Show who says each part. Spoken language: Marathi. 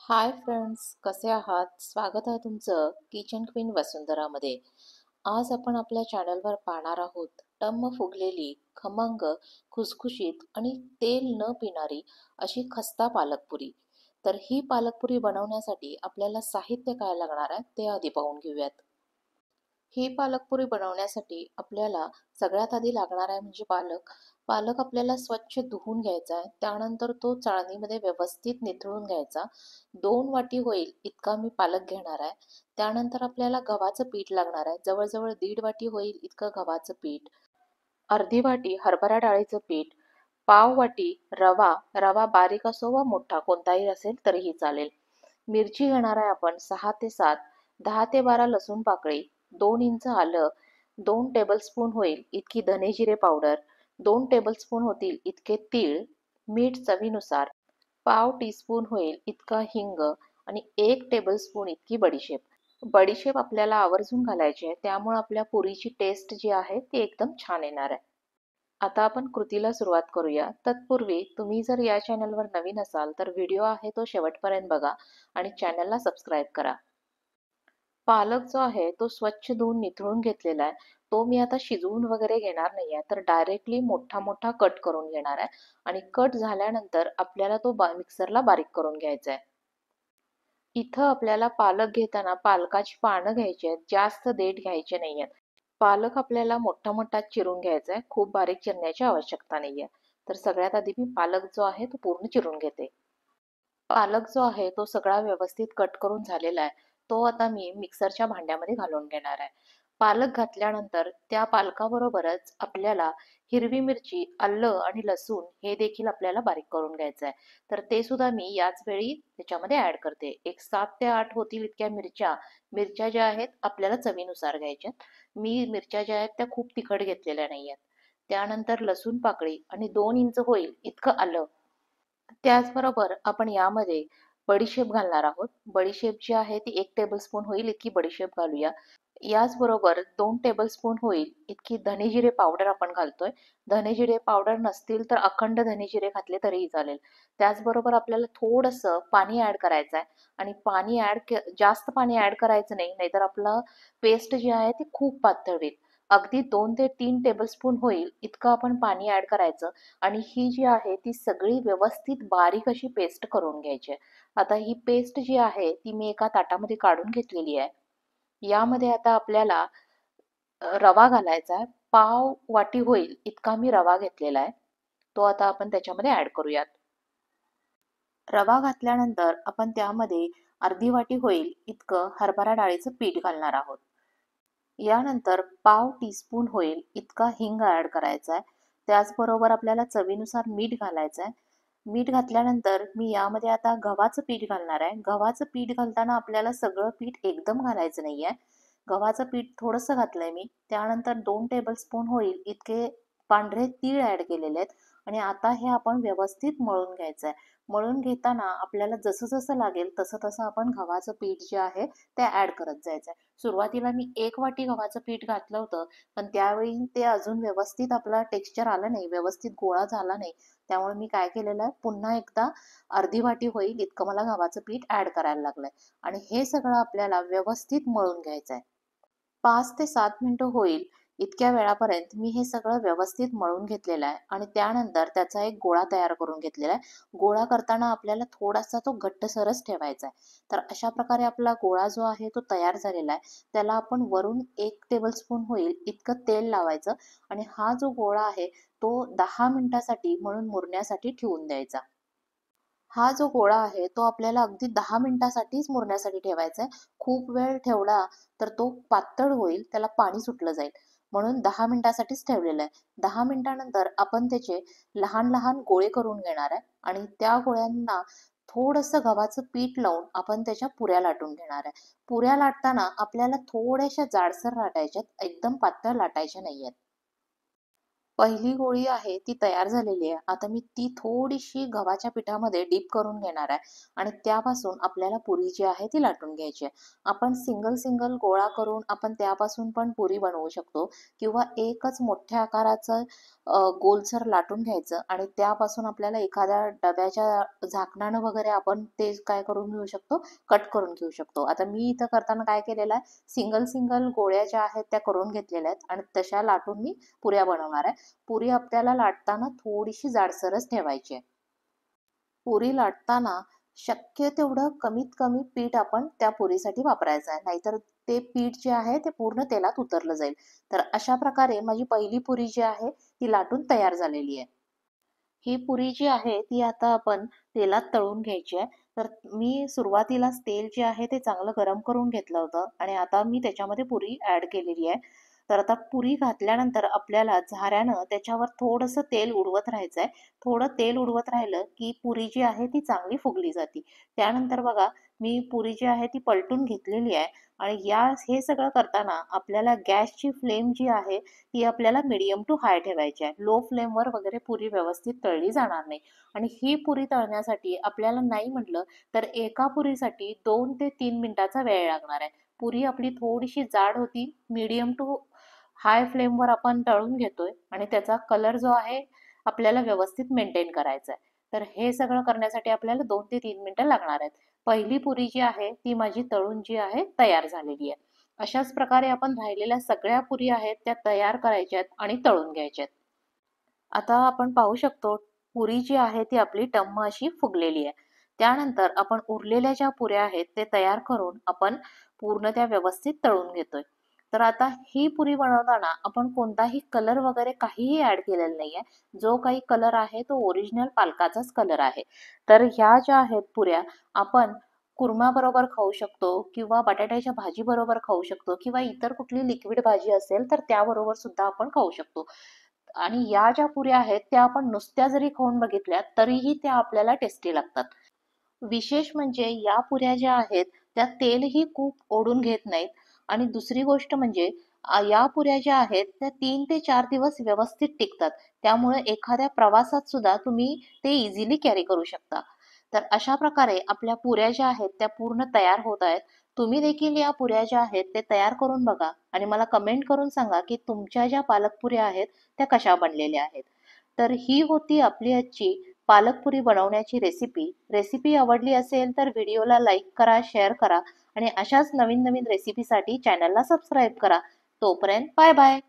Speaker 1: हाय फ्रेंड्स, कसे आहात? स्वागत आहे तुमचं किचन क्वीन वसुंधरामध्ये. आज आपण आपल्या चॅनलवर पाहणार आहोत टम्म फुगलेली, खमंग, खुसखुशीत आणि तेल न पिणारी अशी खस्ता पालकपुरी. तर ही पालकपुरी बनवण्यासाठी आपल्याला साहित्य काय लागणार आहे ते आधी पाहून घेऊयात. ही पालकपुरी बनवण्यासाठी आपल्याला सगळ्यात आधी लागणार आहे म्हणजे पालक. पालक आपल्याला स्वच्छ धुवून घ्यायचा आहे. त्यानंतर तो चाळणीमध्ये व्यवस्थित निथळून घ्यायचा. 2 वाटी होईल इतका मी पालक घेणार आहे. त्यानंतर आपल्याला गव्हाचं पीठ लागणार आहे. जवळजवळ 1.5 वाटी होईल इतकं गव्हाचं पीठ. अर्धी वाटी हरभरा डाळीचं पीठ. पाव वाटी रवा. रवा बारीक असो व मोठा कोणताही असेल तरीही चालेल. मिरची घेणार आहे आपण 6 ते 7. 10 ते 12 लसूण पाकळी. 2 इंच आलं. 2 टेबलस्पून होईल इतकी धने जिरे पावडर. 2 टेबलस्पून होतील इतके तीळ. मीठ चवीनुसार. पाव टीस्पून होईल इतका हिंग आणि 1 टेबलस्पून इतकी बडीशेप. बडीशेप आपल्याला आवर्जून घालायची आहे, त्यामुळे आपल्या पुरीची टेस्ट जी आहे ती एकदम छान येणार आहे. आता आपण कृतीला सुरुवात करूया. तत्पूर्वी तुम्ही जर या चॅनलवर नवीन असाल तर व्हिडिओ आहे तो शेवटपर्यंत बघा आणि चॅनलला सबस्क्राईब करा. पालक जो आहे तो स्वच्छ धुवून निथळून घेतलेला आहे. तो मी आता शिजवून वगैरे घेणार नाही आहे, तर डायरेक्टली मोठा मोठा कट करून घेणार आहे आणि कट झाल्यानंतर आपल्याला तो मिक्सरला बारीक करून घ्यायचा आहे. इथं आपल्याला पालक घेताना पालकाची पानं घ्यायची आहेत, जास्त देठ घ्यायचे नाहीयेत. पालक आपल्याला मोठा मोठा चिरून घ्यायचा आहे, खूप बारीक चिरण्याची आवश्यकता नाहीये. तर सगळ्यात आधी मी पालक जो आहे तो पूर्ण चिरून घेते. पालक जो आहे तो सगळा व्यवस्थित कट करून झालेला आहे. तो आता मी मिक्सरच्या भांड्यामध्ये घालून घेणार आहे. पालक घातल्यानंतर त्या पालकाबरोबरच आपल्याला हिरवी मिरची, आलं आणि लसूण हे देखील आपल्याला बारीक करून घ्यायचं आहे. तर ते सुद्धा मी याच वेळी त्याच्यामध्ये ॲड करते. एक 7 ते 8 होतील इतक्या मिरच्या. मिरच्या ज्या आहेत आपल्याला चवीनुसार घ्यायच्या. मी मिरच्या ज्या आहेत त्या खूप तिखट घेतलेल्या नाही आहेत. त्यानंतर लसूण पाकळी आणि 2 इंच होईल इतकं आलं. त्याचबरोबर आपण यामध्ये बडीशेप घालणार आहोत. बडीशेप जी आहे ती 1 टेबलस्पून होईल इतकी बडीशेप घालूया. याचबरोबर 2 टेबलस्पून होईल इतकी धने-जिरे पावडर आपण घालतोय. धने-जिरे पावडर नसतील तर अखंड धने-जिरे घातले तरीही चालेल. त्याचबरोबर आपल्याला थोडंसं पाणी ॲड करायचं आहे आणि पाणी जास्त पाणी ॲड करायचं नाही, नाहीतर आपलं पेस्ट जी आहे ती खूप पातळ होईल. अगदी 2 ते 3 टेबलस्पून होईल इतकं आपण पाणी ॲड करायचं आणि ही जी आहे ती सगळी व्यवस्थित बारीक अशी पेस्ट करून घ्यायची आहे. आता ही पेस्ट जी आहे ती मी एका ताटामध्ये काढून घेतलेली आहे. यामध्ये आता आपल्याला रवा घालायचा आहे. पाव वाटी होईल इतका मी रवा घेतलेला आहे. तो आता आपण त्याच्यामध्ये ॲड करूयात. रवा घातल्यानंतर आपण त्यामध्ये अर्धी वाटी होईल इतकं हरभरा डाळीचं पीठ घालणार आहोत. यानंतर पाव टीस्पून होईल इतका हिंग ॲड करायचा आहे. त्याचबरोबर आपल्याला चवीनुसार मीठ घालायचं आहे. मीठ घातल्यानंतर मी यामध्ये आता गव्हाचं पीठ घालणार आहे. गव्हाचं पीठ घालताना आपल्याला सगळं पीठ एकदम घालायचं नाही आहे. गव्हाचं पीठ थोडंसं घातलंय मी. त्यानंतर 2 टेबलस्पून होईल इतके पांढरे तीळ ॲड केलेले आहेत आणि आता हे आपण व्यवस्थित मळून घ्यायचं आहे. मळून घेताना आपल्याला जसं जसं लागेल तसं तसं आपण गव्हाचं पीठ जे आहे ते ॲड करत जायचं आहे. सुरुवातीला मी 1 वाटी गव्हाचं पीठ घातलं होतं, पण त्यावेळी ते अजून व्यवस्थित आपला टेक्स्चर आलं नाही, व्यवस्थित गोळा झाला नाही. त्यामुळे मी काय केलेलं आहे, पुन्हा एकदा अर्धी वाटी होईल इतकं मला गव्हाचं पीठ ॲड करायला लागलंय आणि हे सगळं आपल्याला व्यवस्थित मळून घ्यायचं आहे. 5 ते 7 मिनिटं होईल इतक्या वेळापर्यंत मी हे सगळं व्यवस्थित मळून घेतलेलं आहे आणि त्यानंतर त्याचा एक गोळा तयार करून घेतलेला आहे. गोळा करताना आपल्याला थोडासा तो घट्टसरच ठेवायचा आहे. तर अशा प्रकारे आपला गोळा जो आहे तो तयार झालेला आहे. त्याला आपण वरून 1 टेबलस्पून होईल इतकं तेल लावायचं आणि हा जो गोळा आहे तो 10 मिनिटासाठी म्हणून मुरण्यासाठी ठेवून द्यायचा. हा जो गोळा आहे तो आपल्याला अगदी 10 मिनिटासाठीच मुरण्यासाठी ठेवायचा आहे. खूप वेळ ठेवला तर तो पातळ होईल, त्याला पाणी सुटलं जाईल. म्हणून 10 मिनिटासाठीच ठेवलेला आहे. 10 मिनिटानंतर आपण त्याचे लहान-लहान गोळे करून घेणार आहे आणि त्या गोळ्यांना थोडंसं गव्हाचं पीठ लावून आपण त्याच्या पुऱ्या लाटून घेणार आहे. पुऱ्या लाटताना आपल्याला थोड्याशा जाडसर लाटायच्यात, एकदम पातळ लाटायच्या नाहीयेत. पहिली गोळी आहे ती तयार झालेली आहे. आता मी ती थोडीशी गव्हाच्या पिठामध्ये डीप करून घेणार आहे आणि त्यापासून आपल्याला पुरी जी आहे ती लाटून घ्यायची आहे. आपण सिंगल सिंगल गोळा करून आपण त्यापासून पण पुरी बनवू शकतो किंवा एकच मोठ्या आकाराचं गोलसर लाटून घ्यायचं आणि त्यापासून आपल्याला एखाद्या डब्याच्या झाकणानं वगैरे आपण ते काय करून घेऊ शकतो, कट करून घेऊ शकतो. आता मी इथं करताना काय केलेलं आहे, सिंगल सिंगल गोळ्या ज्या आहेत त्या करून घेतलेल्या आहेत आणि तशा लाटून मी पुऱ्या बनवणार आहे. पुरी आपल्याला लाटताना थोडीशी जाडसरच ठेवायची आहे. पुरी लाटताना शक्य तेवढं कमीत कमी पीठ आपण त्या पुरीसाठी वापरायचं आहे, नाहीतर ते पीठ जे आहे ते पूर्ण तेलात उतरलं जाईल. तर अशा प्रकारे माझी पहिली पुरी जी आहे ती लाटून तयार झालेली आहे. ही पुरी जी आहे ती आता आपण तेलात तळून घ्यायची आहे. तर मी सुरुवातीलाच तेल जे आहे ते चांगलं गरम करून घेतलं होतं आणि आता मी त्याच्यामध्ये पुरी ॲड केलेली आहे. तर आता पुरी घातल्यानंतर आपल्याला झाऱ्यानं त्याच्यावर थोडंसं तेल उडवत राहायचं आहे. थोडं तेल उडवत राहिलं की पुरी जी आहे ती चांगली फुगली जाते. त्यानंतर बघा मी पुरी जी आहे ती पलटून घेतलेली आहे आणि हे सगळं करताना आपल्याला गॅसची फ्लेम जी आहे ती आपल्याला मीडियम टू हाय ठेवायची आहे. लो फ्लेमवर वगैरे पुरी व्यवस्थित तळली जाणार नाही. आणि ही पुरी तळण्यासाठी आपल्याला नाही म्हटलं तर एका पुरीसाठी 2 ते 3 मिनिटाचा वेळ लागणार आहे. पुरी आपली थोडीशी जाड होती. मीडियम टू हाय फ्लेमवर आपण तळून घेतोय आणि त्याचा कलर जो आहे आपल्याला व्यवस्थित मेंटेन करायचा आहे. तर हे सगळं करण्यासाठी आपल्याला 2 ते 3 मिनिटं लागणार आहेत. पहिली पुरी जी आहे ती माझी तळून जी आहे तयार झालेली आहे. अशाच प्रकारे आपण राहिलेल्या सगळ्या पुरी आहेत त्या तयार करायच्यात आणि तळून घ्यायच्यात. आता आपण पाहू शकतो पुरी जी आहे ती आपली टम्म अशी फुगलेली आहे. त्यानंतर आपण उरलेल्या ज्या पुऱ्या आहेत ते तयार करून आपण पूर्ण त्या व्यवस्थित तळून घेतोय. तर आता ही पुरी बनवताना आपण कोणताही कलर वगैरे काहीही ॲड केलेलं नाहीये. जो काही कलर आहे तो ओरिजिनल पालकाचाच कलर आहे. तर ह्या ज्या आहेत पुऱ्या आपण कुर्माबरोबर खाऊ शकतो किंवा बटाट्याच्या भाजीबरोबर खाऊ शकतो किंवा इतर कुठली लिक्विड भाजी असेल तर त्याबरोबर सुद्धा आपण खाऊ शकतो. आणि या ज्या पुऱ्या आहेत त्या आपण नुसत्या जरी खाऊन बघितल्या तरीही त्या आपल्याला टेस्टी लागतात. विशेष म्हणजे या पुऱ्या ज्या आहेत त्या तेलही खूप ओढून घेत नाहीत आणि दुसरी गोष्ट म्हणजे या पुऱ्या ज्या आहेत त्या 3 ते 4 दिवस व्यवस्थित टिकतात. त्यामुळे एखाद्या प्रवासात सुद्धा तुम्ही ते इझिली कॅरी करू शकता. तर अशा प्रकारे आपल्या पुऱ्या ज्या आहेत त्या पूर्ण तयार होत आहेत. तुम्ही देखील या पुऱ्या ज्या आहेत ते तयार करून बघा आणि मला कमेंट करून सांगा की तुमच्या ज्या पालक पुऱ्या आहेत त्या कशा बनलेल्या आहेत. तर ही होती आपली आजची पालकपुरी बनवण्याची रेसिपी. रेसिपी आवडली असेल तर व्हिडिओला लाईक करा, शेअर करा आणि अशाच नवीन नवीन रेसिपीसाठी चॅनलला सबस्क्राईब करा. तोपर्यंत बाय बाय.